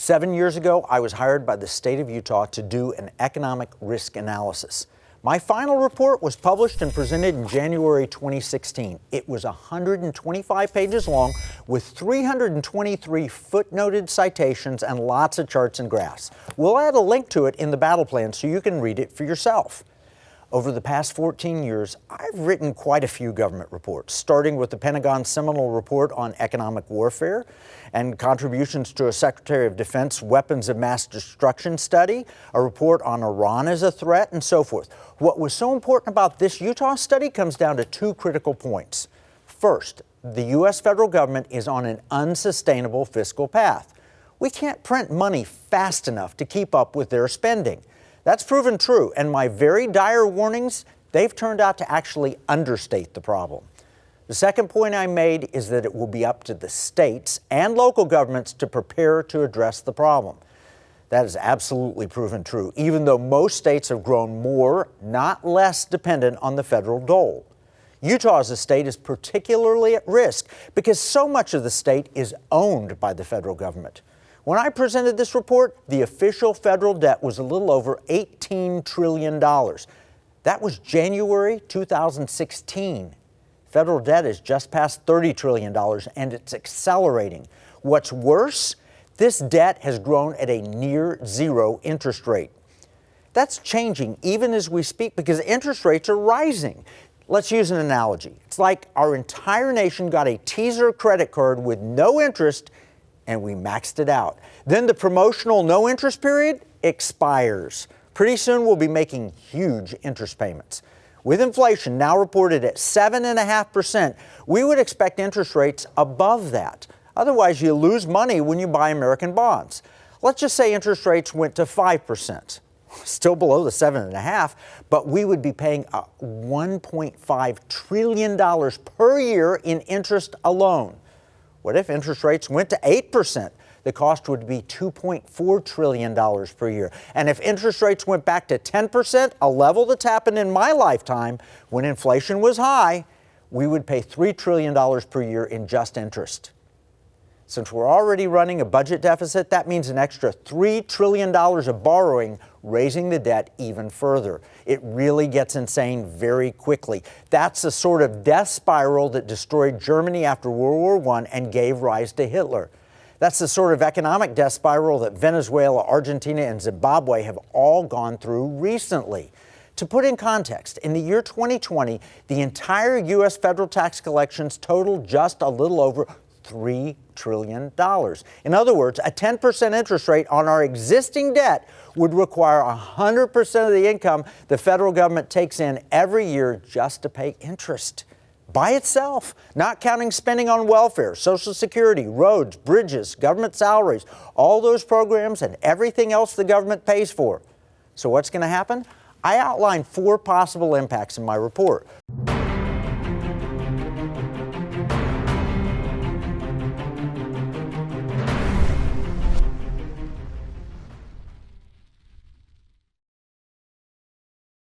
7 years ago, I was hired by the state of Utah to do an economic risk analysis. My final report was published and presented in January 2016. It was 125 pages long with 323 footnoted citations and lots of charts and graphs. We'll add a link to it in the battle plan so you can read it for yourself. Over the past 14 years, I've written quite a few government reports, starting with the Pentagon's seminal report on economic warfare and contributions to a Secretary of Defense weapons of mass destruction study, a report on Iran as a threat, and so forth. What was so important about this Utah study comes down to two critical points. First, the U.S. federal government is on an unsustainable fiscal path. We can't print money fast enough to keep up with their spending. That's proven true, and my very dire warnings, they've turned out to actually understate the problem. The second point I made is that it will be up to the states and local governments to prepare to address the problem. That is absolutely proven true, even though most states have grown more, not less, dependent on the federal dole. Utah as a state is particularly at risk because so much of the state is owned by the federal government. When I presented this report, the official federal debt was a little over $18 trillion. That was January 2016. Federal debt is just past $30 trillion, and it's accelerating. What's worse, this debt has grown at a near zero interest rate. That's changing even as we speak because interest rates are rising. Let's use an analogy. It's like our entire nation got a teaser credit card with no interest and we maxed it out. Then the promotional no interest period expires. Pretty soon we'll be making huge interest payments. With inflation now reported at 7.5%, we would expect interest rates above that. Otherwise, you lose money when you buy American bonds. Let's just say interest rates went to 5%. Still below the 7.5%, but we would be paying $1.5 trillion per year in interest alone. What if interest rates went to 8%? The cost would be $2.4 trillion per year. And if interest rates went back to 10%, a level that's happened in my lifetime when inflation was high, we would pay $3 trillion per year in just interest. Since we're already running a budget deficit, that means an extra $3 trillion of borrowing, raising the debt even further. It really gets insane very quickly. That's the sort of death spiral that destroyed Germany after World War I and gave rise to Hitler. That's the sort of economic death spiral that Venezuela, Argentina, and Zimbabwe have all gone through recently. To put in context, in the year 2020, the entire U.S. federal tax collections totaled just a little over $3 trillion. In other words, a 10% interest rate on our existing debt would require 100% of the income the federal government takes in every year just to pay interest. By itself, not counting spending on welfare, Social Security, roads, bridges, government salaries, all those programs and everything else the government pays for. So what's going to happen? I outlined 4 possible impacts in my report.